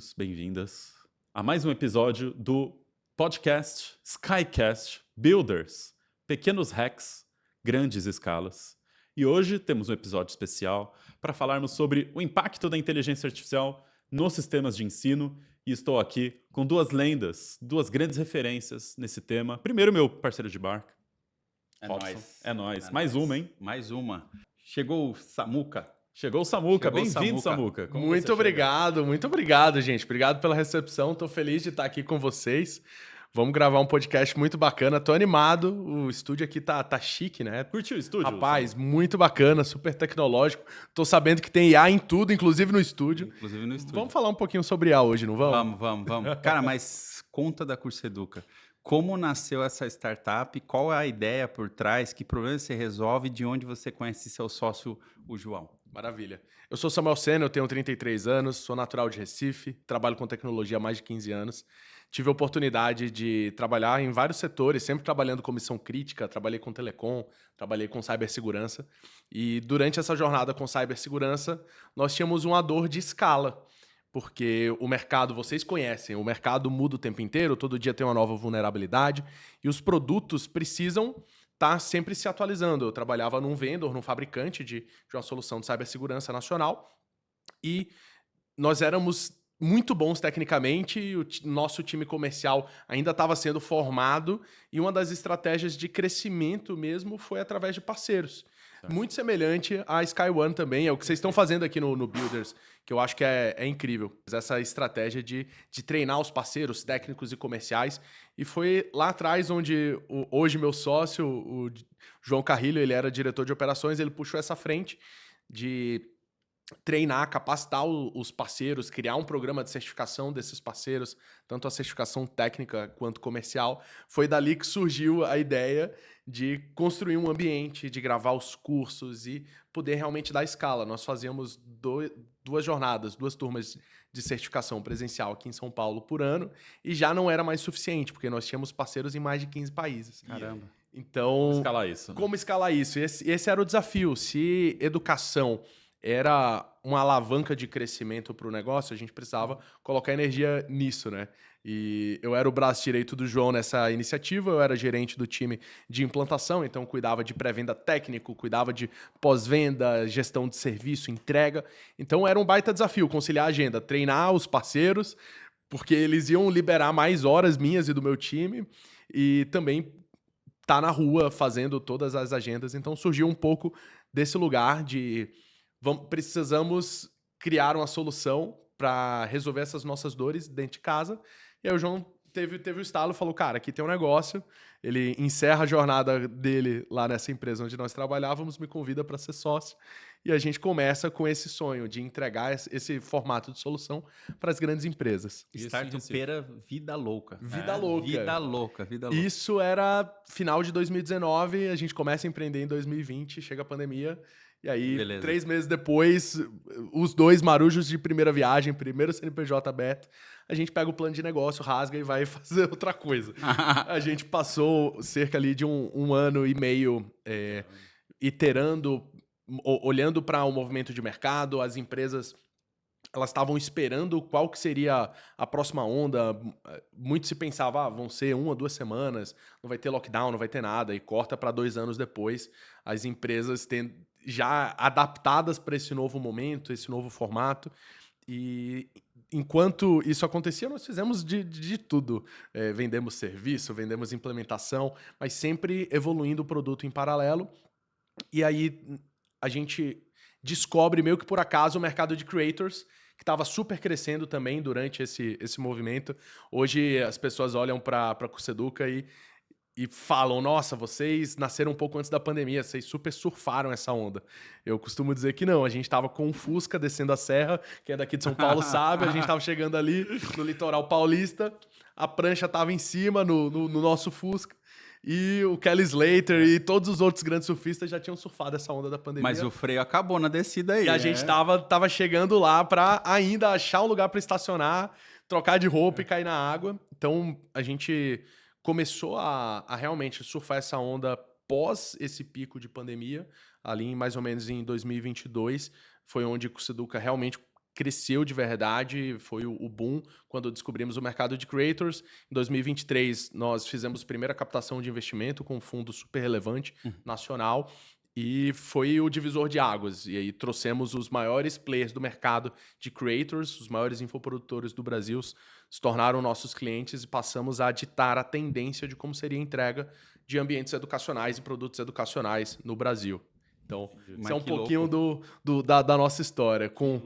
bem-vindos, bem-vindas a mais um episódio do podcast Skycast Builders, pequenos hacks, grandes escalas. E hoje temos um episódio especial para falarmos sobre o impacto da inteligência artificial nos sistemas de ensino. E estou aqui com duas lendas, duas grandes referências nesse tema. Primeiro, meu parceiro de barca. É Robson. nóis. É nóis. É Mais nóis. uma, hein? Mais uma. Chegou o Samuca. Chegou o Samuca. Chegou o Bem-vindo, Samuca. Samuca. Como Muito você obrigado, gente. Obrigado pela recepção. Tô feliz de estar aqui com vocês. Vamos gravar um podcast muito bacana. Tô animado. O estúdio aqui tá chique, né? Curtiu o estúdio? Rapaz, muito bacana, super tecnológico. Tô sabendo que tem IA em tudo, inclusive no estúdio. Inclusive no estúdio. Vamos falar um pouquinho sobre IA hoje, não vamos? Vamos. Cara, mas conta da Curseduca. Como nasceu essa startup? Qual é a ideia por trás? Que problema você resolve? De onde você conhece seu sócio, o João? Maravilha. Eu sou Samuel Sena, eu tenho 33 anos, sou natural de Recife, trabalho com tecnologia há mais de 15 anos. Tive a oportunidade de trabalhar em vários setores, sempre trabalhando com missão crítica, trabalhei com telecom, trabalhei com cibersegurança. E durante essa jornada com cibersegurança, nós tínhamos uma dor de escala, porque o mercado, vocês conhecem, o mercado muda o tempo inteiro, todo dia tem uma nova vulnerabilidade, e os produtos precisam estar sempre se atualizando. Eu trabalhava num vendor, num fabricante de uma solução de cibersegurança nacional, e nós éramos muito bons tecnicamente, e o nosso time comercial ainda estava sendo formado, e uma das estratégias de crescimento mesmo foi através de parceiros. Certo. Muito semelhante à SkyOne também, é o que vocês estão fazendo aqui no Builders, que eu acho que é incrível. Essa estratégia de treinar os parceiros técnicos e comerciais, e foi lá atrás onde hoje meu sócio, o João Carrilho, ele era diretor de operações, ele puxou essa frente de treinar, capacitar os parceiros, criar um programa de certificação desses parceiros, tanto a certificação técnica quanto comercial. Foi dali que surgiu a ideia de construir um ambiente, de gravar os cursos e poder realmente dar escala. Nós fazíamos duas jornadas, 2 turmas de certificação presencial aqui em São Paulo por ano, e já não era mais suficiente, porque nós tínhamos parceiros em mais de 15 países. Caramba. Então, Como escalar isso? Né? como escalar isso? Esse era o desafio. Se educação era uma alavanca de crescimento para o negócio, a gente precisava colocar energia nisso, né? E eu era o braço direito do João nessa iniciativa, eu era gerente do time de implantação, então cuidava de pré-venda técnico, cuidava de pós-venda, gestão de serviço, entrega. Então era um baita desafio conciliar a agenda, treinar os parceiros, porque eles iam liberar mais horas minhas e do meu time, e também estar na rua fazendo todas as agendas. Então surgiu um pouco desse lugar de precisamos criar uma solução para resolver essas nossas dores dentro de casa. E aí o João teve o estalo e falou, cara, aqui tem um negócio. Ele encerra a jornada dele lá nessa empresa onde nós trabalhávamos, me convida para ser sócio. E a gente começa com esse sonho de entregar esse formato de solução para as grandes empresas. Startupeira vida louca. Vida louca. Vida louca. Isso era final de 2019, a gente começa a empreender em 2020, chega a pandemia. E aí, Beleza. 3 meses depois, os 2 marujos de primeira viagem, primeiro CNPJ aberto, a gente pega o plano de negócio, rasga e vai fazer outra coisa. A gente passou cerca ali de um ano e meio iterando, olhando para o movimento de mercado, as empresas elas estavam esperando qual que seria a próxima onda. Muito se pensava, vão ser 1 ou 2 semanas, não vai ter lockdown, não vai ter nada, e corta para 2 anos depois, as empresas já adaptadas para esse novo momento, esse novo formato. E enquanto isso acontecia, nós fizemos de tudo. Vendemos serviço, vendemos implementação, mas sempre evoluindo o produto em paralelo. E aí a gente descobre, meio que por acaso, o mercado de creators, que estava super crescendo também durante esse movimento. Hoje as pessoas olham para a Curseduca e falam, nossa, vocês nasceram um pouco antes da pandemia, vocês super surfaram essa onda. Eu costumo dizer que não, a gente estava com um Fusca descendo a serra, quem é daqui de São Paulo sabe, a gente estava chegando ali no litoral paulista, a prancha estava em cima no nosso Fusca, e o Kelly Slater e todos os outros grandes surfistas já tinham surfado essa onda da pandemia. Mas o freio acabou na descida aí. E a gente tava chegando lá para ainda achar um lugar para estacionar, trocar de roupa e cair na água. Então a gente começou a realmente surfar essa onda pós esse pico de pandemia, ali mais ou menos em 2022, foi onde o Curseduca realmente cresceu de verdade, foi o boom quando descobrimos o mercado de creators. Em 2023, nós fizemos a primeira captação de investimento com um fundo super relevante nacional e foi o divisor de águas. E aí trouxemos os maiores players do mercado de creators, os maiores infoprodutores do Brasil se tornaram nossos clientes e passamos a ditar a tendência de como seria a entrega de ambientes educacionais e produtos educacionais no Brasil. Então, isso é um pouquinho da nossa história, com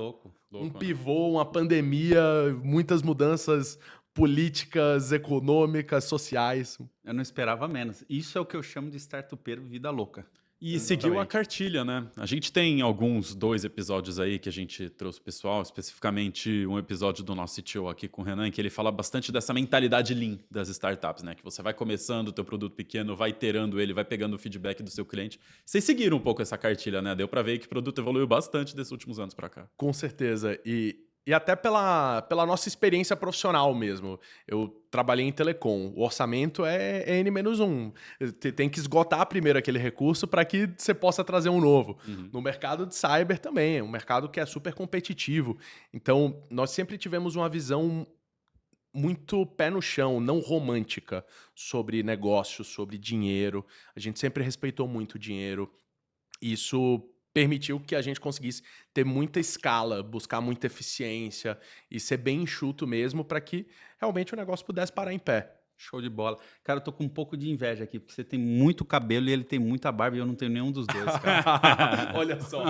um pivô, uma pandemia, muitas mudanças políticas, econômicas, sociais. Eu não esperava menos. Isso é o que eu chamo de startupeiro vida louca. E seguiu a cartilha, né? A gente tem alguns 2 episódios aí que a gente trouxe pro pessoal, especificamente um episódio do nosso CTO aqui com o Renan, que ele fala bastante dessa mentalidade lean das startups, né? Que você vai começando o teu produto pequeno, vai iterando ele, vai pegando o feedback do seu cliente. Vocês seguiram um pouco essa cartilha, né? Deu pra ver que o produto evoluiu bastante desses últimos anos pra cá. Com certeza. E até pela nossa experiência profissional mesmo. Eu trabalhei em telecom. O orçamento é N-1. Tem que esgotar primeiro aquele recurso para que você possa trazer um novo. No mercado de cyber também. É um mercado que é super competitivo. Então, nós sempre tivemos uma visão muito pé no chão, não romântica, sobre negócios, sobre dinheiro. A gente sempre respeitou muito o dinheiro. Isso permitiu que a gente conseguisse ter muita escala, buscar muita eficiência e ser bem enxuto mesmo para que realmente o negócio pudesse parar em pé. Show de bola. Cara, eu tô com um pouco de inveja aqui, porque você tem muito cabelo e ele tem muita barba e eu não tenho nenhum dos dois, cara. Olha só.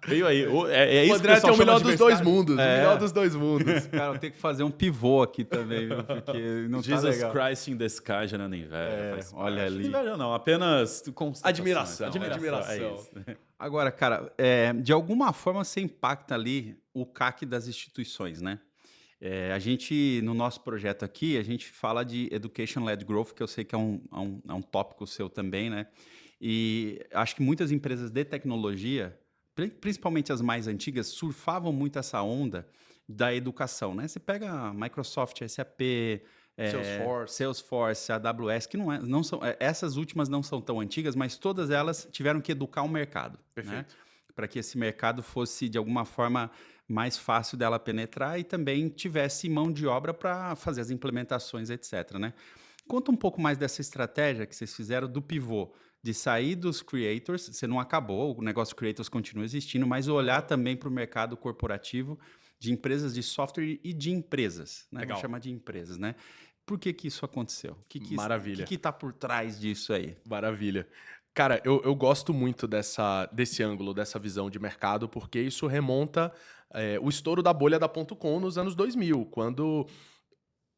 Veio aí. É isso O André que tem o melhor de dos dois diversidade. mundos. O melhor dos dois mundos. Cara, eu tenho que fazer um pivô aqui também, viu? Porque não tá Jesus legal. Christ in the sky, gerando inveja. Olha parte. ali. Inveja não, apenas constatação. Admiração. É isso. Agora, cara, de alguma forma você impacta ali o CAC das instituições, né? A gente, no nosso projeto aqui, a gente fala de Education-Led Growth, que eu sei que é um tópico seu também, né? E acho que muitas empresas de tecnologia, principalmente as mais antigas, surfavam muito essa onda da educação, né? Você pega a Microsoft, SAP, Salesforce, AWS, que não são, essas últimas não são tão antigas, mas todas elas tiveram que educar o mercado, Perfeito. né? Para que esse mercado fosse, de alguma forma, mais fácil dela penetrar e também tivesse mão de obra para fazer as implementações, etc, né? Conta um pouco mais dessa estratégia que vocês fizeram do pivô, de sair dos creators, você não acabou, o negócio creators continua existindo, mas olhar também para o mercado corporativo de empresas de software e de empresas, né? Legal. Vamos chamar de empresas, né? Por que isso aconteceu? Maravilha. O que está por trás disso aí? Maravilha. Cara, eu gosto muito desse ângulo, dessa visão de mercado, porque isso remonta o estouro da bolha da .com nos anos 2000, quando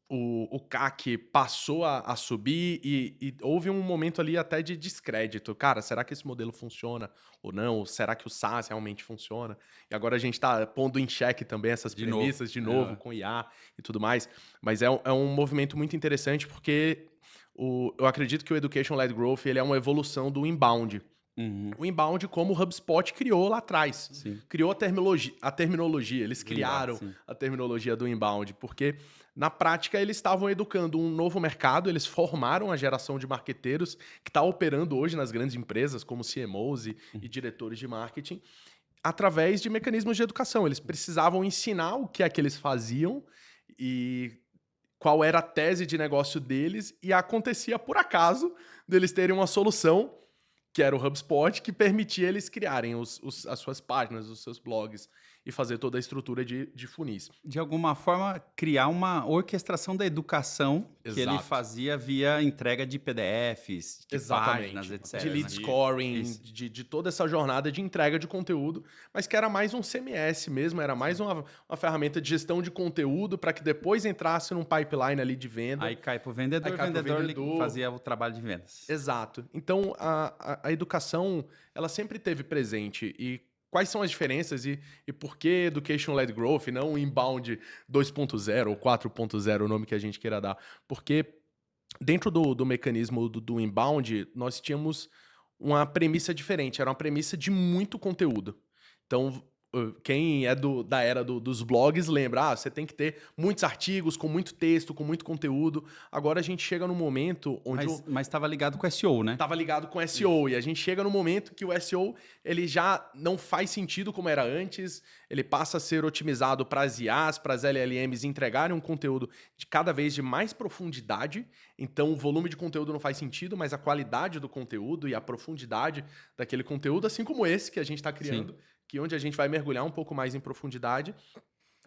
o CAC passou a subir e houve um momento ali até de descrédito. Cara, será que esse modelo funciona ou não? Será que o SaaS realmente funciona? E agora a gente está pondo em xeque também essas premissas de novo com IA e tudo mais. Mas é um movimento muito interessante porque eu acredito que o Education-Led Growth ele é uma evolução do inbound. O inbound, como o HubSpot criou lá atrás. Sim. Criou a terminologia. Eles criaram sim. a terminologia do inbound, porque na prática eles estavam educando um novo mercado, eles formaram a geração de marqueteiros que está operando hoje nas grandes empresas, como CMOs e diretores de marketing, através de mecanismos de educação. Eles precisavam ensinar o que é que eles faziam e qual era a tese de negócio deles, e acontecia por acaso deles terem uma solução que era o HubSpot, que permitia eles criarem as suas páginas, os seus blogs e fazer toda a estrutura de funis. De alguma forma, criar uma orquestração da educação que ele Exato. fazia via entrega de PDFs, de páginas, etc. De lead né? scoring, Isso. de toda essa jornada de entrega de conteúdo, mas que era mais um CMS mesmo, era mais uma ferramenta de gestão de conteúdo para que depois entrasse num pipeline ali de venda. Aí cai para o vendedor, Aí cai o pro vendedor vendedor. fazia o trabalho de vendas. Exato. Então, a educação, ela sempre teve presente. E quais são as diferenças e por que Education-Led Growth e não Inbound 2.0 ou 4.0, o nome que a gente queira dar? Porque dentro do mecanismo do Inbound, nós tínhamos uma premissa diferente. Era uma premissa de muito conteúdo. Então, quem é da era dos blogs lembra, você tem que ter muitos artigos, com muito texto, com muito conteúdo. Agora a gente chega num momento onde... Mas estava ligado com SEO, né? Estava ligado com SEO. E a gente chega no momento que o SEO ele já não faz sentido como era antes, ele passa a ser otimizado para as IAs, para as LLMs entregarem um conteúdo de cada vez de mais profundidade. Então o volume de conteúdo não faz sentido, mas a qualidade do conteúdo e a profundidade daquele conteúdo, assim como esse que a gente está criando, que onde a gente vai mergulhar um pouco mais em profundidade.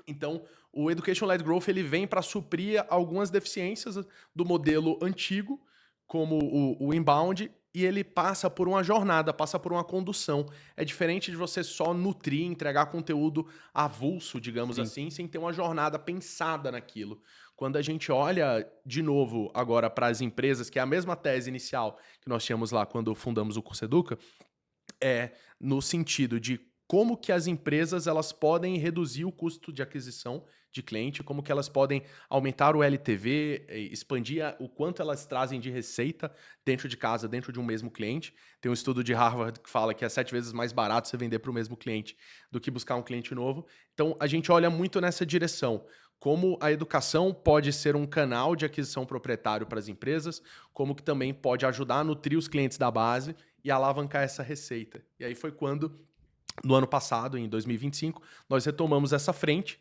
Então, o Education-Led Growth ele vem para suprir algumas deficiências do modelo antigo, como o inbound, e ele passa por uma jornada, passa por uma condução. É diferente de você só nutrir, entregar conteúdo avulso, digamos assim, sem ter uma jornada pensada naquilo. Quando a gente olha, de novo, agora para as empresas, que é a mesma tese inicial que nós tínhamos lá quando fundamos o Curso Educa, é no sentido de como que as empresas elas podem reduzir o custo de aquisição de cliente, como que elas podem aumentar o LTV, expandir o quanto elas trazem de receita dentro de casa, dentro de um mesmo cliente. Tem um estudo de Harvard que fala que é 7 vezes mais barato você vender para o mesmo cliente do que buscar um cliente novo. Então, a gente olha muito nessa direção. Como a educação pode ser um canal de aquisição proprietário para as empresas, como que também pode ajudar a nutrir os clientes da base e alavancar essa receita. E aí foi quando, no ano passado, em 2025, nós retomamos essa frente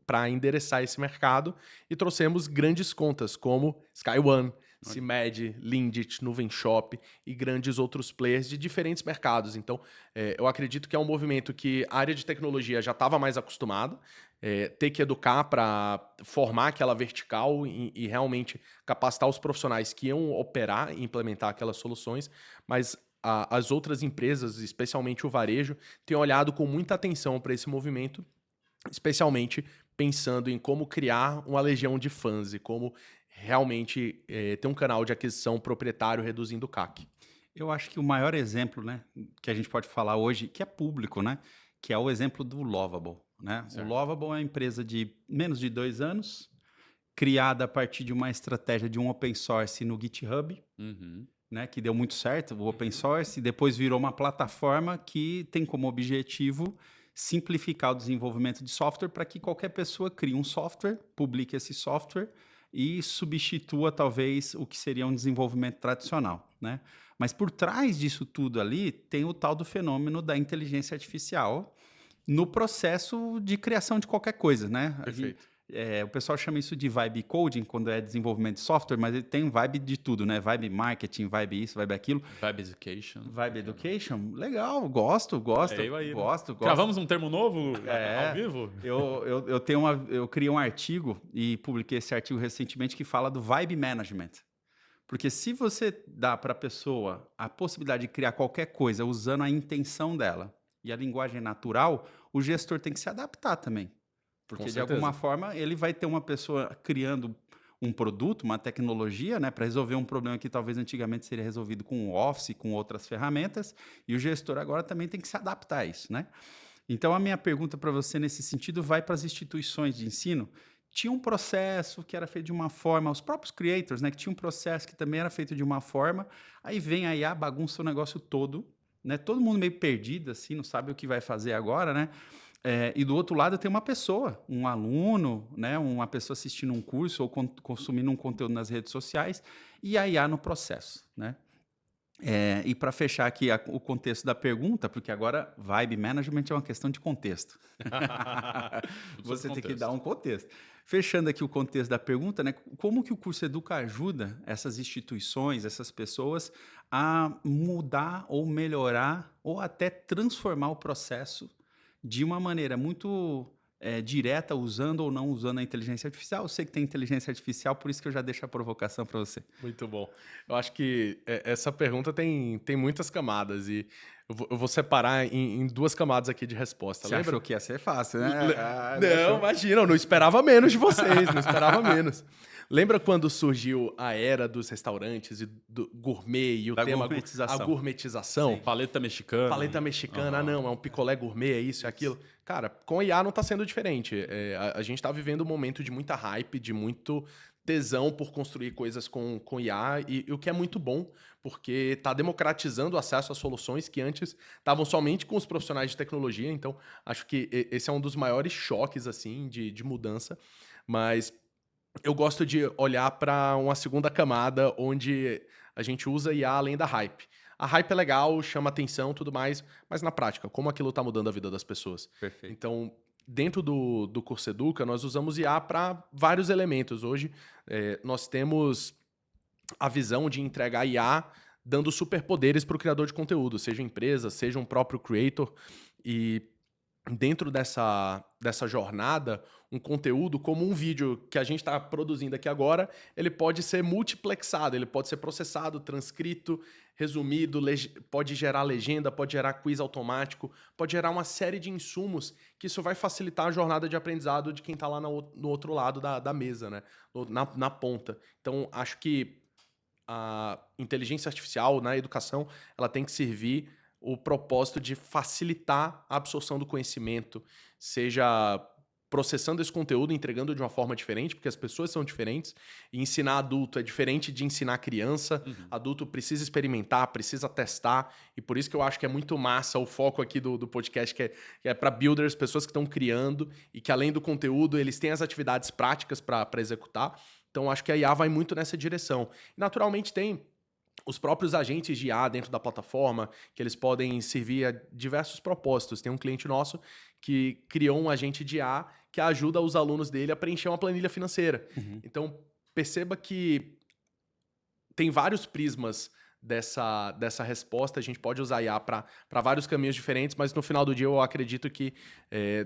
para endereçar esse mercado e trouxemos grandes contas como SkyOne, CIMED, Lindit, Nuvenshop e grandes outros players de diferentes mercados. Então, eu acredito que é um movimento que a área de tecnologia já estava mais acostumada, ter que educar para formar aquela vertical e realmente capacitar os profissionais que iam operar e implementar aquelas soluções, mas as outras empresas, especialmente o varejo, têm olhado com muita atenção para esse movimento, especialmente pensando em como criar uma legião de fãs e como realmente ter um canal de aquisição proprietário reduzindo o CAC. Eu acho que o maior exemplo, né, que a gente pode falar hoje, que é público, né, que é o exemplo do Lovable. Né? O Lovable é uma empresa de menos de 2 anos, criada a partir de uma estratégia de um open source no GitHub, né, que deu muito certo, o open source, e depois virou uma plataforma que tem como objetivo simplificar o desenvolvimento de software para que qualquer pessoa crie um software, publique esse software e substitua talvez o que seria um desenvolvimento tradicional, né? Mas por trás disso tudo ali tem o tal do fenômeno da inteligência artificial no processo de criação de qualquer coisa, né? Perfeito. O pessoal chama isso de vibe coding quando é desenvolvimento de software, mas ele tem vibe de tudo, né? Vibe marketing, vibe isso, vibe aquilo. Vibe education. Vibe education, legal, gosto. Gosto. Gravamos um termo novo ao vivo? Eu criei um artigo e publiquei esse artigo recentemente que fala do vibe management. Porque se você dá para a pessoa a possibilidade de criar qualquer coisa usando a intenção dela e a linguagem natural, o gestor tem que se adaptar também. Porque, de alguma forma, ele vai ter uma pessoa criando um produto, uma tecnologia, né, para resolver um problema que talvez antigamente seria resolvido com o Office, com outras ferramentas, e o gestor agora também tem que se adaptar a isso, né? Então, a minha pergunta para você nesse sentido vai para as instituições de ensino. Tinha um processo que era feito de uma forma, os próprios creators, né, que tinha um processo que também era feito de uma forma, aí vem a IA, bagunça o negócio todo, né? Todo mundo meio perdido, assim, não sabe o que vai fazer agora, né? E do outro lado tem uma pessoa, um aluno, né, uma pessoa assistindo um curso ou consumindo um conteúdo nas redes sociais e a IA no processo, né? E para fechar aqui o contexto da pergunta, porque agora vibe management é uma questão de contexto. Você tem que dar um contexto. Fechando aqui o contexto da pergunta, né, como que o Curso Educa ajuda essas instituições, essas pessoas a mudar ou melhorar ou até transformar o processo de uma maneira muito direta, usando ou não usando a inteligência artificial? Eu sei que tem inteligência artificial, por isso que eu já deixo a provocação para você. Muito bom. Eu acho que essa pergunta tem muitas camadas e eu vou separar em 2 camadas aqui de resposta. Você achou que ia ser fácil, né? Não, imagina, eu não esperava menos de vocês, não esperava menos. Lembra quando surgiu a era dos restaurantes e do gourmet e o tema a gourmetização? Sim. Paleta mexicana. Paleta mexicana, não, é um picolé gourmet, é isso, é aquilo. Cara, com a IA não está sendo diferente. A gente está vivendo um momento de muita hype, de muito tesão por construir coisas com IA, e o que é muito bom, porque está democratizando o acesso a soluções que antes estavam somente com os profissionais de tecnologia. Então, acho que esse é um dos maiores choques assim de mudança. Mas eu gosto de olhar para uma segunda camada onde a gente usa IA além da hype. A hype é legal, chama atenção, tudo mais, mas na prática, como aquilo está mudando a vida das pessoas? Perfeito. Então, dentro do Curso Educa, nós usamos IA para vários elementos. Hoje, nós temos a visão de entregar IA dando superpoderes para o criador de conteúdo, seja empresa, seja um próprio creator. E dentro dessa jornada, um conteúdo como um vídeo que a gente está produzindo aqui agora, ele pode ser multiplexado, ele pode ser processado, transcrito, resumido, pode gerar legenda, pode gerar quiz automático, pode gerar uma série de insumos que isso vai facilitar a jornada de aprendizado de quem está lá no outro lado da mesa, né? Na ponta. Então, acho que a inteligência artificial na educação, ela tem que servir o propósito de facilitar a absorção do conhecimento, seja processando esse conteúdo, entregando de uma forma diferente, porque as pessoas são diferentes, e ensinar adulto é diferente de ensinar criança. Adulto precisa experimentar, precisa testar, e por isso que eu acho que é muito massa o foco aqui do podcast, que é para builders, pessoas que estão criando, e que além do conteúdo, eles têm as atividades práticas para executar. Então, acho que a IA vai muito nessa direção. E, naturalmente, tem os próprios agentes de IA dentro da plataforma, que eles podem servir a diversos propósitos. Tem um cliente nosso que criou um agente de IA que ajuda os alunos dele a preencher uma planilha financeira. Então, perceba que tem vários prismas dessa resposta. A gente pode usar IA para vários caminhos diferentes, mas no final do dia eu acredito que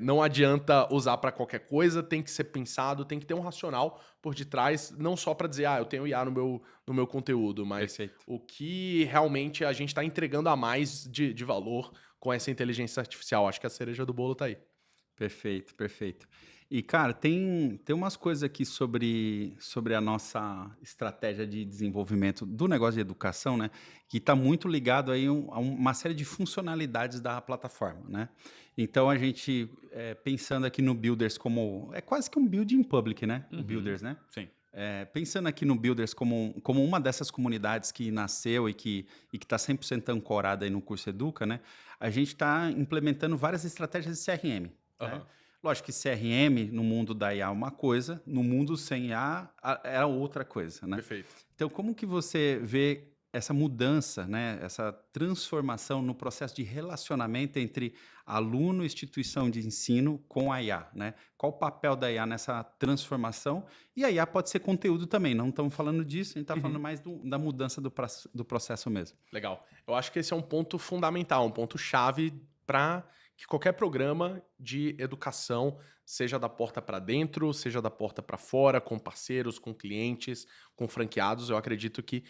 não adianta usar para qualquer coisa, tem que ser pensado, tem que ter um racional por detrás, não só para dizer, eu tenho IA no meu conteúdo, mas Perfeito. o que realmente a gente está entregando a mais de valor com essa inteligência artificial. Acho que a cereja do bolo está aí. Perfeito, perfeito. E, cara, tem umas coisas aqui sobre a nossa estratégia de desenvolvimento do negócio de educação, né? Que está muito ligado aí a uma série de funcionalidades da plataforma, né? Então, a gente, pensando aqui no Builders como... É quase que um building public, né? O Builders, né? Sim. Pensando aqui no Builders como uma dessas comunidades que nasceu e que está 100% ancorada aí no Curso Educa, né? A gente está implementando várias estratégias de CRM. Né? Lógico que CRM no mundo da IA é uma coisa, no mundo sem IA é outra coisa, né? Perfeito. Então, como que você vê essa mudança, né? Essa transformação no processo de relacionamento entre aluno e instituição de ensino com a IA, né? Qual o papel da IA nessa transformação? E a IA pode ser conteúdo também, não estamos falando disso, a gente está falando mais da mudança do processo mesmo. Legal. Eu acho que esse é um ponto fundamental, um ponto chave para que qualquer programa de educação, seja da porta para dentro, seja da porta para fora, com parceiros, com clientes, com franqueados, eu acredito que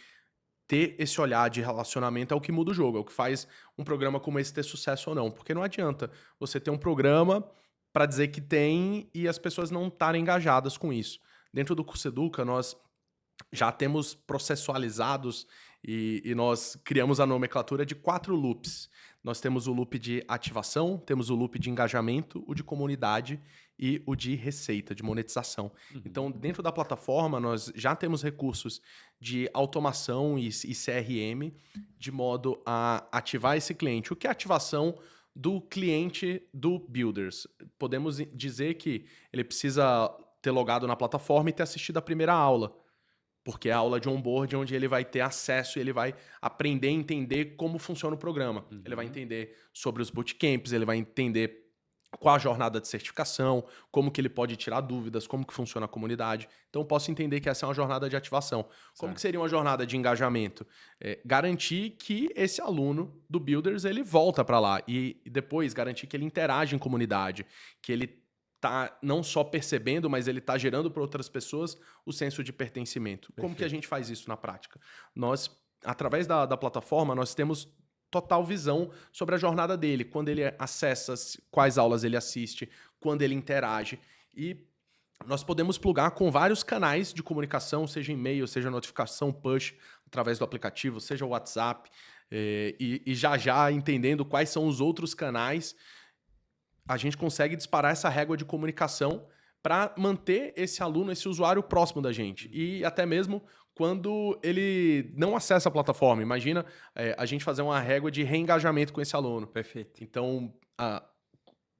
ter esse olhar de relacionamento é o que muda o jogo, é o que faz um programa como esse ter sucesso ou não. Porque não adianta você ter um programa para dizer que tem e as pessoas não estarem engajadas com isso. Dentro do Curso Educa, nós já temos processualizados e nós criamos a nomenclatura de 4 loops. Nós temos o loop de ativação, temos o loop de engajamento, o de comunidade e o de receita, de monetização. Então, dentro da plataforma, nós já temos recursos de automação e CRM, de modo a ativar esse cliente. O que é ativação do cliente do Builders? Podemos dizer que ele precisa ter logado na plataforma e ter assistido a primeira aula. Porque é a aula de onboard onde ele vai ter acesso e ele vai aprender a entender como funciona o programa. Ele vai entender sobre os bootcamps, ele vai entender qual a jornada de certificação, como que ele pode tirar dúvidas, como que funciona a comunidade. Então, eu posso entender que essa é uma jornada de ativação. Como que seria uma jornada de engajamento? Garantir que esse aluno do Builders, ele volta para lá. E depois, garantir que ele interage em comunidade, que ele tá não só percebendo, mas ele tá gerando para outras pessoas o senso de pertencimento. Perfeito. Como que a gente faz isso na prática? Nós, através da plataforma, nós temos total visão sobre a jornada dele, quando ele acessa, quais aulas ele assiste, quando ele interage. E nós podemos plugar com vários canais de comunicação, seja e-mail, seja notificação push, através do aplicativo, seja o WhatsApp, e já entendendo quais são os outros canais, a gente consegue disparar essa régua de comunicação para manter esse aluno, esse usuário próximo da gente. E até mesmo quando ele não acessa a plataforma. Imagina a gente fazer uma régua de reengajamento com esse aluno. Perfeito. Então,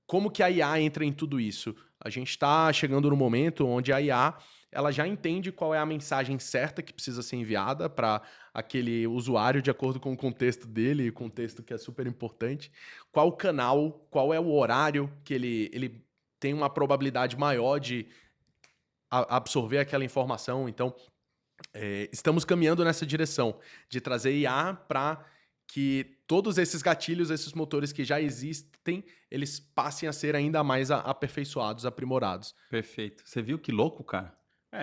como que a IA entra em tudo isso? A gente está chegando no momento onde a IA ela já entende qual é a mensagem certa que precisa ser enviada para aquele usuário de acordo com o contexto dele, contexto que é super importante. Qual o canal, qual é o horário que ele tem uma probabilidade maior de absorver aquela informação. Então, estamos caminhando nessa direção de trazer IA para que todos esses gatilhos, esses motores que já existem, eles passem a ser ainda mais aperfeiçoados, aprimorados. Perfeito. Você viu que louco, cara?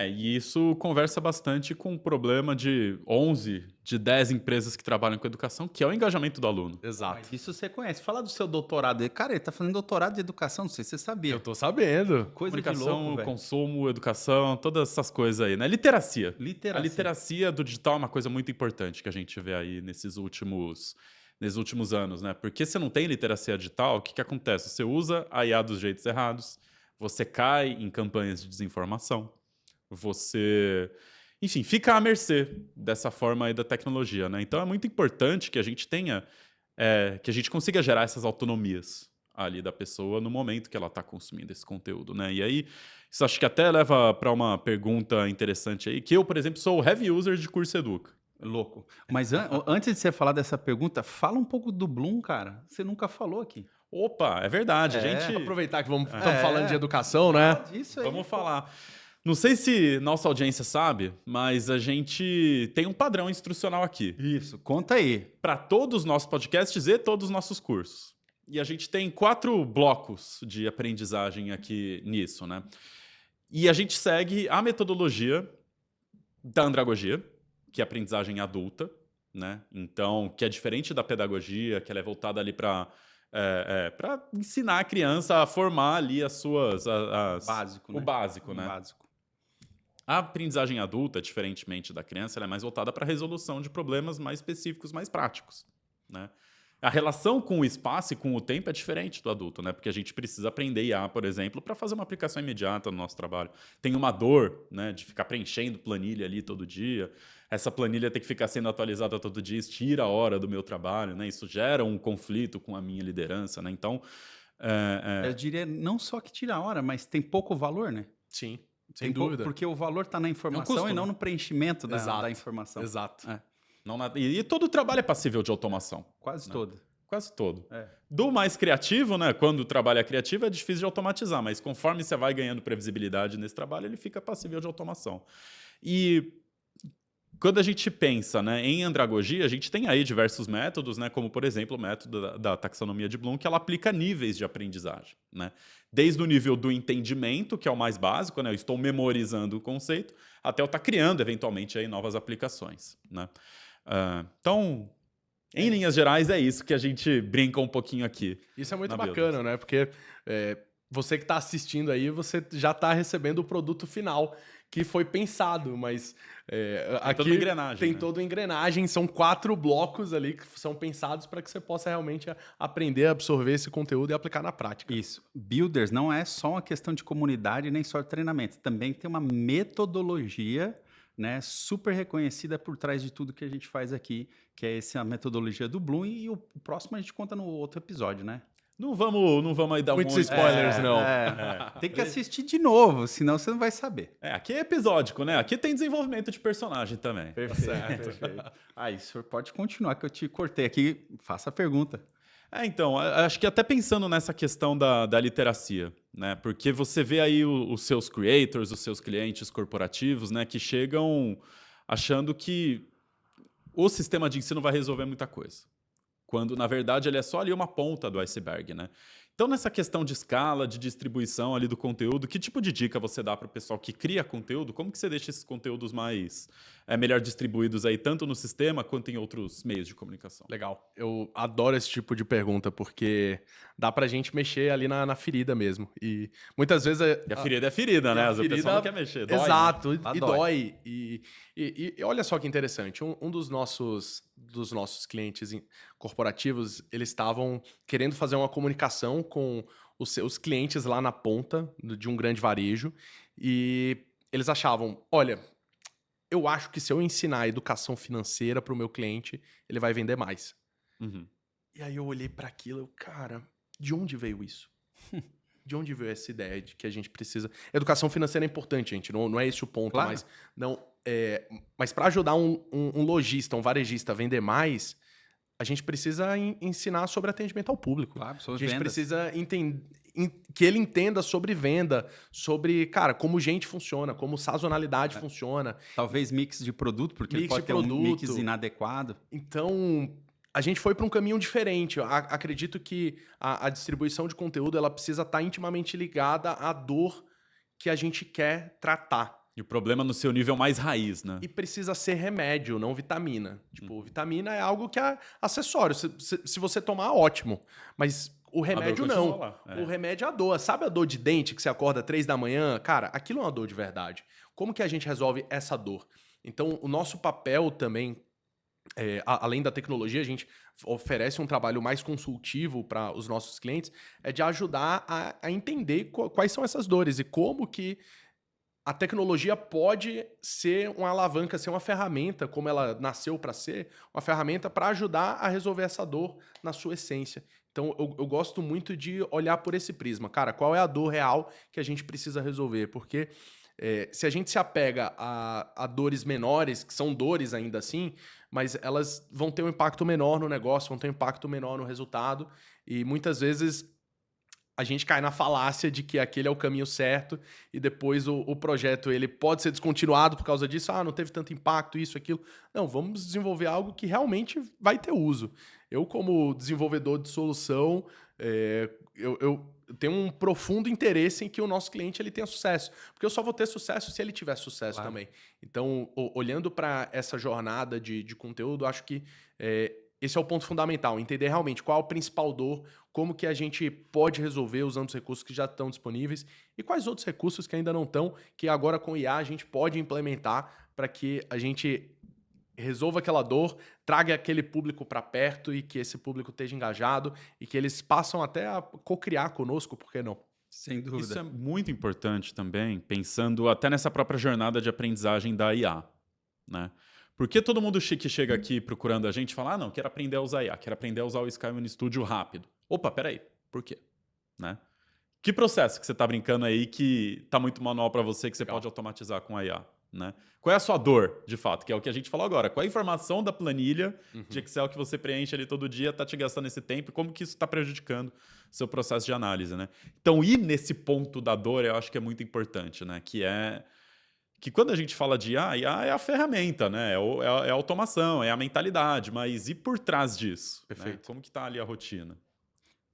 E isso conversa bastante com o problema de 11 de 10 empresas que trabalham com educação, que é o engajamento do aluno. Exato. Mas isso você conhece. Fala do seu doutorado. Cara, ele tá fazendo doutorado de educação, não sei se você sabia. Eu tô sabendo. Coisa de Comunicação, louco, velho. consumo, educação, todas essas coisas aí, né? Literacia. Literacia. A literacia do digital é uma coisa muito importante que a gente vê aí nesses últimos anos, né? Porque se não tem literacia digital, o que acontece? Você usa a IA dos jeitos errados, você cai em campanhas de desinformação, você, enfim, fica à mercê dessa forma aí da tecnologia, né? Então é muito importante que a gente tenha, que a gente consiga gerar essas autonomias ali da pessoa no momento que ela está consumindo esse conteúdo, né? E aí, isso acho que até leva para uma pergunta interessante aí, que eu, por exemplo, sou heavy user de Curso Educa. Louco. Mas antes de você falar dessa pergunta, fala um pouco do Bloom, cara. Você nunca falou aqui. Opa, é verdade, a É, gente... Aproveitar que estamos falando de educação, né? Fala disso aí. Vamos falar. Não sei se nossa audiência sabe, mas a gente tem um padrão instrucional aqui Isso, conta aí. para todos os nossos podcasts e todos os nossos cursos. E a gente tem 4 blocos de aprendizagem aqui nisso, né? E a gente segue a metodologia da andragogia, que é a aprendizagem adulta, né? Então, que é diferente da pedagogia, que ela é voltada ali para ensinar a criança a formar ali as suas... Básico, né? O básico, O né? básico. A aprendizagem adulta, diferentemente da criança, ela é mais voltada para a resolução de problemas mais específicos, mais práticos, né? A relação com o espaço e com o tempo é diferente do adulto, né? Porque a gente precisa aprender IA, por exemplo, para fazer uma aplicação imediata no nosso trabalho. Tem uma dor, né, de ficar preenchendo planilha ali todo dia. Essa planilha tem que ficar sendo atualizada todo dia, isso tira a hora do meu trabalho, né? Isso gera um conflito com a minha liderança, né? Então, Eu diria não só que tira a hora, mas tem pouco valor, né? Sim, sem Tem pouco, dúvida. porque o valor está na informação custo, e não né? no preenchimento da Exato. informação. Exato. e todo trabalho é passível de automação. Quase Não. todo. Quase todo. É. Do mais criativo, né? Quando o trabalho é criativo, é difícil de automatizar, mas conforme você vai ganhando previsibilidade nesse trabalho, ele fica passível de automação. E quando a gente pensa, né, em andragogia, a gente tem aí diversos métodos, né, como, por exemplo, o método da taxonomia de Bloom, que ela aplica níveis de aprendizagem, né? Desde o nível do entendimento, que é o mais básico, né? Eu estou memorizando o conceito, até eu estar criando, eventualmente, aí, novas aplicações, né? Então, em linhas gerais, é isso que a gente brinca um pouquinho aqui. Isso é muito Na bacana, né? Porque você que está assistindo aí, você já está recebendo o produto final que foi pensado, mas aqui toda uma engrenagem, tem né? toda uma engrenagem, são 4 blocos ali que são pensados para que você possa realmente aprender a absorver esse conteúdo e aplicar na prática. Isso. Builders não é só uma questão de comunidade nem só de treinamento. Também tem uma metodologia, né, super reconhecida por trás de tudo que a gente faz aqui, que é essa metodologia do Bloom. E o próximo a gente conta no outro episódio, né? Não vamos aí dar Muitos monte- spoilers, não. Tem que assistir de novo, senão você não vai saber. Aqui é episódico, né? Aqui tem desenvolvimento de personagem também. Perfeito. Aí, o senhor pode continuar, que eu te cortei aqui. Faça a pergunta. Então, acho que até pensando nessa questão da literacia, né? Porque você vê aí os seus creators, os seus clientes corporativos, né? Que chegam achando que o sistema de ensino vai resolver muita coisa. Quando, na verdade, ele é só ali uma ponta do iceberg, né? Então, nessa questão de escala, de distribuição ali do conteúdo, que tipo de dica você dá para o pessoal que cria conteúdo? Como que você deixa esses conteúdos mais melhor distribuídos aí, tanto no sistema quanto em outros meios de comunicação? Legal. Eu adoro esse tipo de pergunta, porque dá pra gente mexer ali na ferida mesmo. E muitas vezes... E a ferida é ferida, né? a Às vezes o pessoal ferida- não quer mexer. Dói, né? Exato, Lá e dói. dói. E olha só que interessante, um dos nossos clientes corporativos, eles estavam querendo fazer uma comunicação com os seus clientes lá na ponta de um grande varejo e eles achavam, olha, eu acho que se eu ensinar educação financeira para o meu cliente, ele vai vender mais. Uhum. E aí eu olhei para aquilo, cara, de onde veio isso? De onde veio essa ideia de que a gente precisa... Educação financeira é importante, gente, não é esse o ponto, Claro. mas para ajudar um lojista, um varejista a vender mais, a gente precisa ensinar sobre atendimento ao público. Claro, A sobre gente vendas. precisa que ele entenda sobre venda, sobre, cara, como gente funciona, como sazonalidade funciona. Talvez mix de produto, porque ele Mix pode de ter um mix produto. inadequado. Então, a gente foi para um caminho diferente. Eu acredito que a distribuição de conteúdo ela precisa estar intimamente ligada à dor que a gente quer tratar. E o problema no seu nível mais raiz, né? E precisa ser remédio, não vitamina. Tipo, vitamina é algo que é acessório. Se você tomar, ótimo. Mas o remédio continua não. lá, é. O remédio é a dor. Sabe a dor de dente que você acorda 3 da manhã? Cara, aquilo é uma dor de verdade. Como que a gente resolve essa dor? Então, o nosso papel também, além da tecnologia, a gente oferece um trabalho mais consultivo para os nossos clientes, é de ajudar a entender quais são essas dores e como que a tecnologia pode ser uma alavanca, ser uma ferramenta, como ela nasceu para ser, uma ferramenta para ajudar a resolver essa dor na sua essência. Então, eu gosto muito de olhar por esse prisma. Cara, qual é a dor real que a gente precisa resolver? Porque se a gente se apega a dores menores, que são dores ainda assim, mas elas vão ter um impacto menor no negócio, vão ter um impacto menor no resultado, e muitas vezes a gente cai na falácia de que aquele é o caminho certo e depois o projeto ele pode ser descontinuado por causa disso. Ah, não teve tanto impacto, isso, aquilo. Não, vamos desenvolver algo que realmente vai ter uso. Eu, como desenvolvedor de solução, eu tenho um profundo interesse em que o nosso cliente ele tenha sucesso. Porque eu só vou ter sucesso se ele tiver sucesso também. Então, olhando para essa jornada de conteúdo, acho que esse é o ponto fundamental, entender realmente qual é o principal dor, como que a gente pode resolver usando os recursos que já estão disponíveis e quais outros recursos que ainda não estão, que agora com IA a gente pode implementar para que a gente resolva aquela dor, traga aquele público para perto e que esse público esteja engajado e que eles passam até a co-criar conosco, por que não? Sem dúvida. Isso é muito importante também, pensando até nessa própria jornada de aprendizagem da IA, né? Porque todo mundo que chega aqui procurando a gente fala, ah, não, quero aprender a usar IA, quero aprender a usar o Skyrim Studio rápido. Opa, peraí, por quê? Né? Que processo que você está brincando aí que tá muito manual para você que você pode automatizar com a IA? Né? Qual é a sua dor, de fato? Que é o que a gente falou agora. Qual é a informação da planilha de Excel que você preenche ali todo dia, está te gastando esse tempo e como que isso está prejudicando o seu processo de análise, né? Então, ir nesse ponto da dor, eu acho que é muito importante, né? Que quando a gente fala de IA é a ferramenta, né? É a automação, é a mentalidade, mas e por trás disso? Perfeito. Né? Como que tá ali a rotina?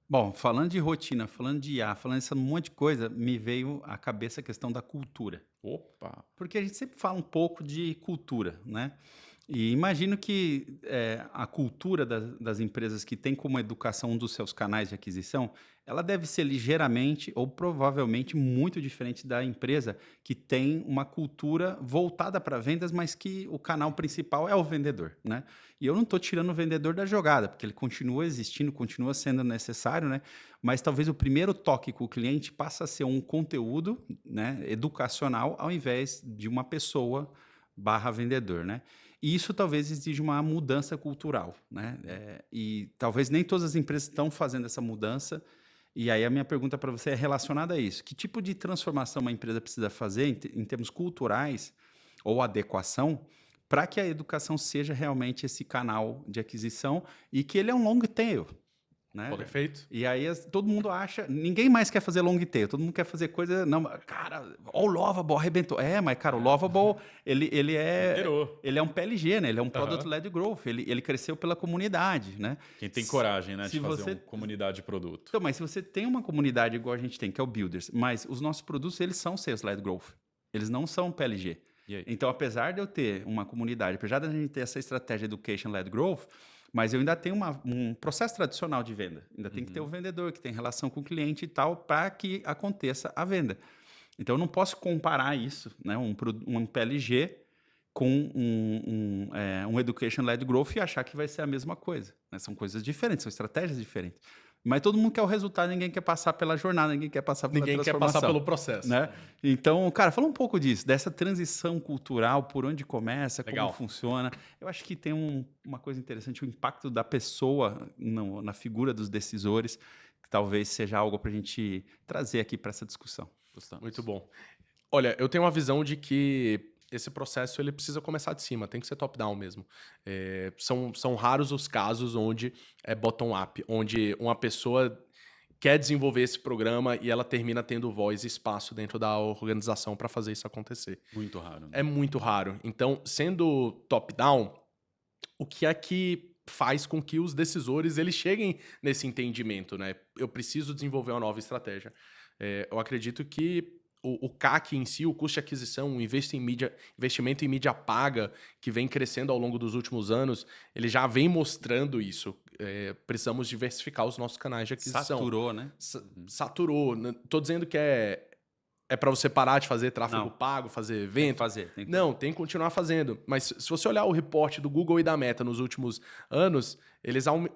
Bom, falando de rotina, falando de IA, falando desse monte de coisa, me veio à cabeça a questão da cultura. Opa! Porque a gente sempre fala um pouco de cultura, né? E imagino que a cultura das empresas que tem como educação um dos seus canais de aquisição, ela deve ser ligeiramente ou provavelmente muito diferente da empresa que tem uma cultura voltada para vendas, mas que o canal principal é o vendedor, né? E eu não estou tirando o vendedor da jogada, porque ele continua existindo, continua sendo necessário, né? Mas talvez o primeiro toque com o cliente passa a ser um conteúdo, né, educacional ao invés de uma pessoa /vendedor, né? E isso talvez exija uma mudança cultural, né? E talvez nem todas as empresas estão fazendo essa mudança. E aí a minha pergunta para você é relacionada a isso. Que tipo de transformação uma empresa precisa fazer em termos culturais ou adequação para que a educação seja realmente esse canal de aquisição e que ele é um long tail, né? Perfeito. E aí todo mundo acha... Ninguém mais quer fazer long tail. Todo mundo quer fazer coisa... Não, cara, o Lovable arrebentou. Mas, cara, o Lovable, ele é um PLG, né? Ele é um Product-Led Growth. Ele cresceu pela comunidade, né? Quem tem coragem, né, de fazer você... uma comunidade de produto. Então, mas se você tem uma comunidade igual a gente tem, que é o Builders, mas os nossos produtos, eles são Sales-Led Growth. Eles não são PLG. Então, apesar de eu ter uma comunidade, apesar de a gente ter essa estratégia Education-Led Growth, mas eu ainda tenho um processo tradicional de venda. Ainda tem que ter o vendedor, que tem relação com o cliente e tal, para que aconteça a venda. Então, eu não posso comparar isso, né, um PLG com um Education-Led Growth e achar que vai ser a mesma coisa. Né? São coisas diferentes, são estratégias diferentes. Mas todo mundo quer o resultado, ninguém quer passar pela jornada, ninguém quer passar pela Ninguém quer transformação. passar pelo processo. Né? Então, cara, fala um pouco disso, dessa transição cultural, por onde começa, Legal. como funciona. Eu acho que tem uma coisa interessante, o impacto da pessoa na figura dos decisores, que talvez seja algo para a gente trazer aqui para essa discussão. Gostamos. Muito bom. Olha, eu tenho uma visão de que esse processo ele precisa começar de cima, tem que ser top-down mesmo. São raros os casos onde é bottom-up, onde uma pessoa quer desenvolver esse programa e ela termina tendo voz e espaço dentro da organização para fazer isso acontecer. Muito raro. Né? É muito raro. Então, sendo top-down, o que é que faz com que os decisores eles cheguem nesse entendimento, né? Eu preciso desenvolver uma nova estratégia. Eu acredito que o CAC em si, o custo de aquisição, o investimento em mídia paga, que vem crescendo ao longo dos últimos anos, ele já vem mostrando isso. Precisamos diversificar os nossos canais de aquisição. Saturou, né? Saturou. Estou dizendo que é para você parar de fazer tráfego pago, fazer evento. Não, tem que continuar fazendo. Mas se você olhar o reporte do Google e da Meta nos últimos anos,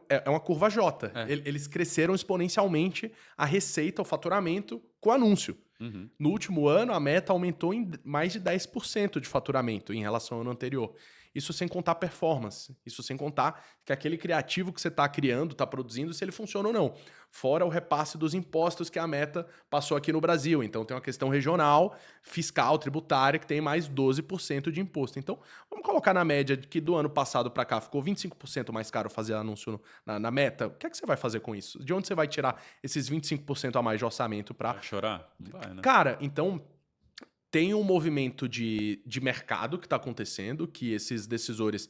é uma curva J. Eles cresceram exponencialmente a receita, o faturamento com anúncio. Uhum. No último ano, a Meta aumentou em mais de 10% de faturamento em relação ao ano anterior. Isso sem contar performance. Isso sem contar que aquele criativo que você está criando, está produzindo, se ele funciona ou não. Fora o repasse dos impostos que a Meta passou aqui no Brasil. Então, tem uma questão regional, fiscal, tributária, que tem mais 12% de imposto. Então, vamos colocar na média que do ano passado para cá ficou 25% mais caro fazer anúncio na Meta. O que é que você vai fazer com isso? De onde você vai tirar esses 25% a mais de orçamento para... Vai chorar? Não vai, né? Cara, então... Tem um movimento de mercado que está acontecendo, que esses decisores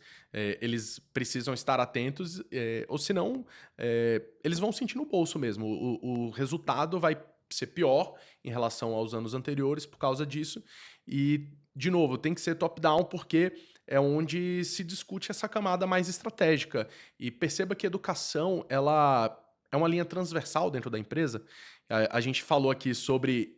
eles precisam estar atentos, ou senão eles vão sentir no bolso mesmo. O resultado vai ser pior em relação aos anos anteriores por causa disso. E, de novo, tem que ser top-down porque é onde se discute essa camada mais estratégica. E perceba que a educação ela é uma linha transversal dentro da empresa. A gente falou aqui sobre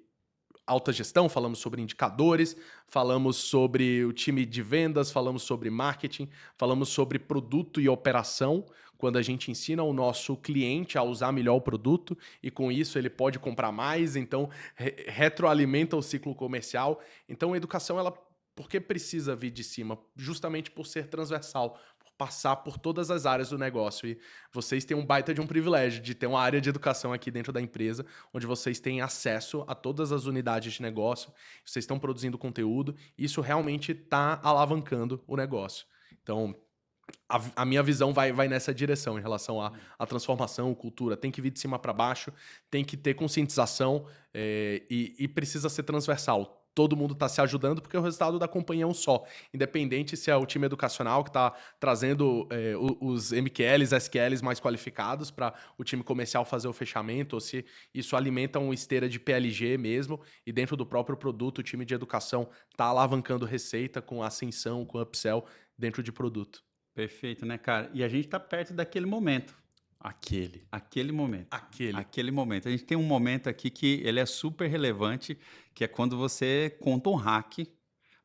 alta gestão, falamos sobre indicadores, falamos sobre o time de vendas, falamos sobre marketing, falamos sobre produto e operação, quando a gente ensina o nosso cliente a usar melhor o produto e com isso ele pode comprar mais, então retroalimenta o ciclo comercial. Então a educação, ela, por que precisa vir de cima? Justamente por ser transversal, passar por todas as áreas do negócio. E vocês têm um baita de um privilégio de ter uma área de educação aqui dentro da empresa, onde vocês têm acesso a todas as unidades de negócio, vocês estão produzindo conteúdo, e isso realmente está alavancando o negócio. Então, a minha visão vai nessa direção em relação à transformação, cultura. Tem que vir de cima para baixo, tem que ter conscientização e precisa ser transversal. Todo mundo está se ajudando porque o resultado da companhia é um só. Independente se é o time educacional que está trazendo os MQLs, SQLs mais qualificados para o time comercial fazer o fechamento, ou se isso alimenta uma esteira de PLG mesmo, e dentro do próprio produto o time de educação está alavancando receita com ascensão, com upsell dentro de produto. Perfeito, né, cara? E a gente está perto daquele momento. Aquele momento. Aquele momento. A gente tem um momento aqui que ele é super relevante, que é quando você conta um hack.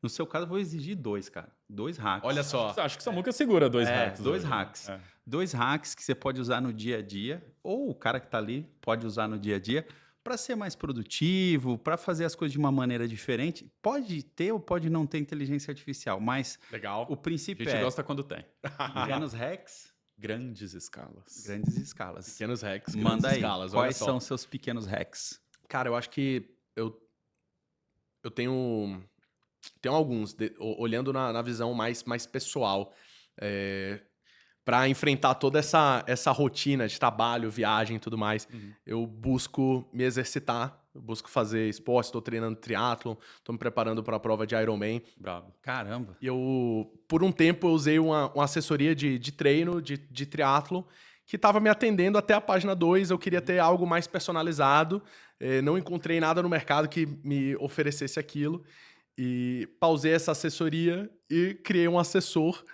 No seu caso, eu vou exigir 2, cara. 2 hacks. Olha só. Acho que o Samuca segura 2 hacks. 2 hacks. 2 hacks que você pode usar no dia a dia, ou o cara que está ali pode usar no dia a dia, para ser mais produtivo, para fazer as coisas de uma maneira diferente. Pode ter ou pode não ter inteligência artificial, mas legal. O princípio a gente gosta quando tem. Pequenos hacks. Grandes escalas. Pequenos hacks, Manda aí, escalas. Quais são seus pequenos hacks? Cara, eu acho que eu tenho alguns, olhando na visão mais pessoal, para enfrentar toda essa rotina de trabalho, viagem e tudo mais. Eu busco me exercitar, eu busco fazer esporte, estou treinando triatlon, estou me preparando para a prova de Ironman. Bravo. Caramba. E por um tempo, eu usei uma assessoria de treino, de triatlon, que estava me atendendo até a página 2. Eu queria ter algo mais personalizado, não encontrei nada no mercado que me oferecesse aquilo. E pausei essa assessoria e criei um assessor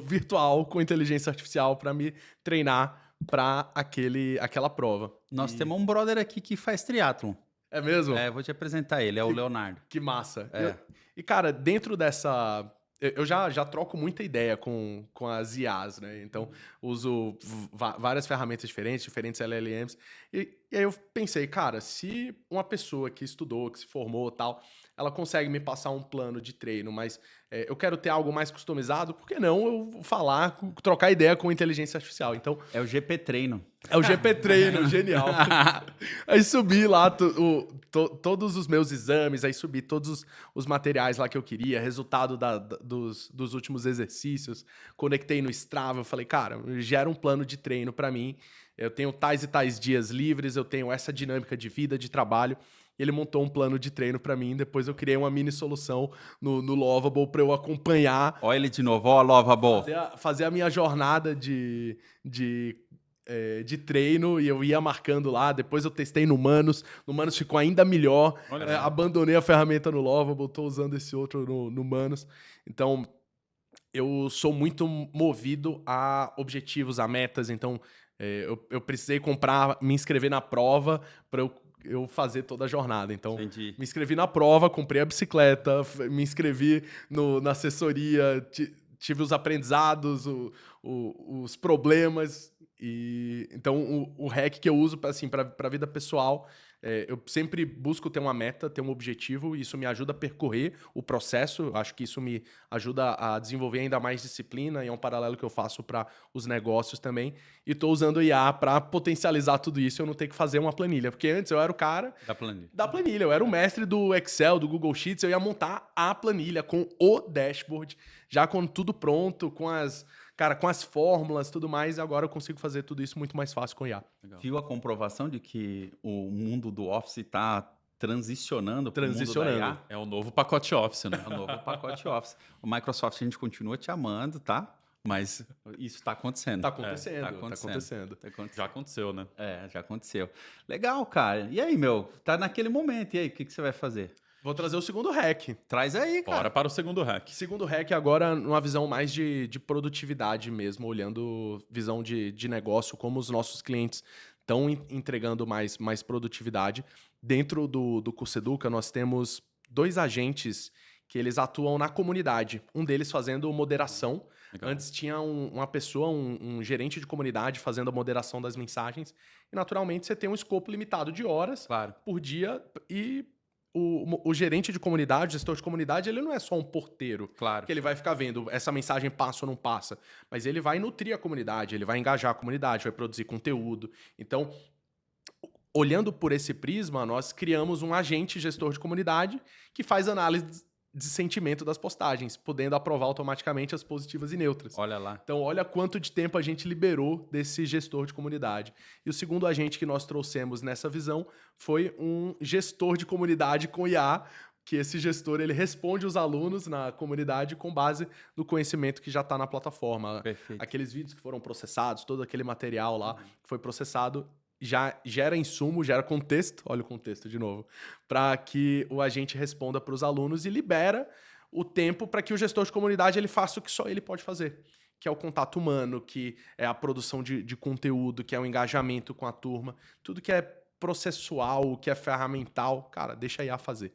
virtual com inteligência artificial para me treinar para aquela prova. Nós temos um brother aqui que faz triatlon. É mesmo? Vou te apresentar ele, é o Leonardo. Que massa. E, cara, dentro dessa eu já troco muita ideia com as IAs, né? Então, uso várias ferramentas diferentes LLMs. E aí eu pensei, cara, se uma pessoa que estudou, que se formou tal, ela consegue me passar um plano de treino, mas eu quero ter algo mais customizado, por que não eu trocar ideia com inteligência artificial? Então, É o GP Treino. é o GP Treino, genial. Aí subi lá todos os meus exames, aí subi todos os materiais lá que eu queria, resultado dos últimos exercícios, conectei no Strava, falei, cara, gera um plano de treino para mim, eu tenho tais e tais dias livres, eu tenho essa dinâmica de vida, de trabalho, e ele montou um plano de treino para mim, depois eu criei uma mini solução no Lovable para eu acompanhar. Olha ele de novo, ó, Lovable. Fazer a minha jornada de treino e eu ia marcando lá. Depois eu testei no Manus ficou ainda melhor. Abandonei a ferramenta no Lovable, estou usando esse outro no Manus. Então, eu sou muito movido a objetivos, a metas. Então, eu precisei me inscrever na prova para eu fazer toda a jornada. Então, Entendi. me inscrevi na prova, comprei a bicicleta, me inscrevi na assessoria, tive os aprendizados, os problemas. Então, o hack que eu uso assim, para a vida pessoal, eu sempre busco ter uma meta, ter um objetivo, e isso me ajuda a percorrer o processo. Acho que isso me ajuda a desenvolver ainda mais disciplina, e é um paralelo que eu faço para os negócios também. E estou usando o IA para potencializar tudo isso e eu não ter que fazer uma planilha. Porque antes eu era o cara da planilha. Eu era o mestre do Excel, do Google Sheets, eu ia montar a planilha com o dashboard, já com tudo pronto, com as fórmulas e tudo mais, e agora eu consigo fazer tudo isso muito mais fácil com o IA. Legal. Viu a comprovação de que o mundo do Office está transicionando para o mundo da IA? É o novo pacote Office, né? É o novo pacote Office. O Microsoft, a gente continua te amando, tá? Mas isso está acontecendo. Tá acontecendo. Já aconteceu, né? Já aconteceu. Legal, cara. E aí, meu? Tá naquele momento. E aí, o que você vai fazer? Vou trazer o segundo hack. Traz aí, cara. Bora para o segundo hack. Segundo hack agora, numa visão mais de produtividade mesmo, olhando visão de negócio, como os nossos clientes estão entregando mais produtividade. Dentro do Curseduca, nós temos 2 agentes que eles atuam na comunidade. Um deles fazendo moderação. Legal. Antes tinha uma pessoa, um gerente de comunidade fazendo a moderação das mensagens. E, naturalmente, você tem um escopo limitado de horas por dia e... O gerente de comunidade, o gestor de comunidade, ele não é só um porteiro. Claro. Que ele vai ficar vendo essa mensagem passa ou não passa. Mas ele vai nutrir a comunidade, ele vai engajar a comunidade, vai produzir conteúdo. Então, olhando por esse prisma, nós criamos um agente gestor de comunidade que faz análise de sentimento das postagens, podendo aprovar automaticamente as positivas e neutras. Olha lá. Então, olha quanto de tempo a gente liberou desse gestor de comunidade. E o segundo agente que nós trouxemos nessa visão foi um gestor de comunidade com IA, que esse gestor ele responde os alunos na comunidade com base no conhecimento que já está na plataforma. Perfeito. Aqueles vídeos que foram processados, todo aquele material lá que foi processado, já gera insumo, gera contexto, olha o contexto de novo, para que o agente responda para os alunos e libera o tempo para que o gestor de comunidade ele faça o que só ele pode fazer, que é o contato humano, que é a produção de conteúdo, que é o engajamento com a turma, tudo que é processual, que é ferramental, cara, deixa a IA fazer.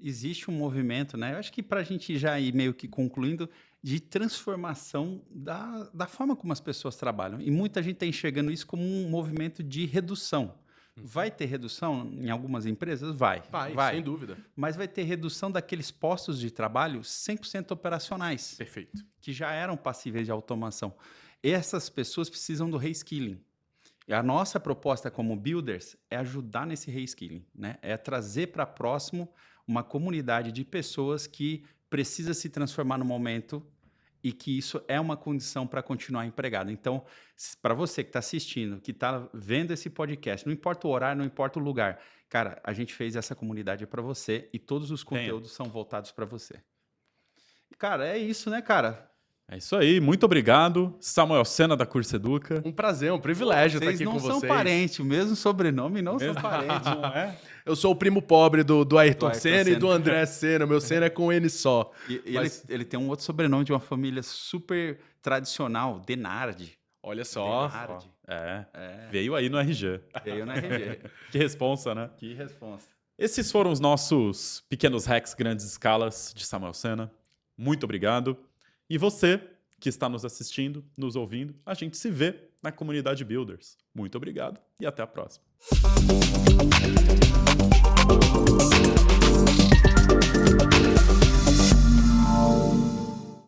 Existe um movimento, né? Eu acho que para a gente já ir meio que concluindo, de transformação da forma como as pessoas trabalham. E muita gente está enxergando isso como um movimento de redução. Vai ter redução em algumas empresas? Vai, sem dúvida. Mas vai ter redução daqueles postos de trabalho 100% operacionais. Perfeito. Que já eram passíveis de automação. Essas pessoas precisam do reskilling. E a nossa proposta como builders é ajudar nesse reskilling, né? É trazer para próximo uma comunidade de pessoas que precisa se transformar no momento e que isso é uma condição para continuar empregado. Então, para você que está assistindo, que está vendo esse podcast, não importa o horário, não importa o lugar, cara, a gente fez essa comunidade para você e todos os conteúdos são voltados para você. Cara, é isso, né, cara? É isso aí, muito obrigado, Samuel Sena da Curseduca. Um prazer, um privilégio estar aqui com vocês. Vocês não são parentes, o mesmo sobrenome não são parentes. Não é? Eu sou o primo pobre do Ayrton Senna e do André Senna. Meu Senna é com N só. Mas... ele tem um outro sobrenome de uma família super tradicional, Denardi. Olha só. Denardi. Veio aí no RG. Veio no RG. Que responsa, né? Que responsa. Esses foram os nossos pequenos hacks grandes escalas de Samuel Sena. muito obrigado. E você que está nos assistindo, nos ouvindo, a gente se vê na comunidade Builders. Muito obrigado e até a próxima.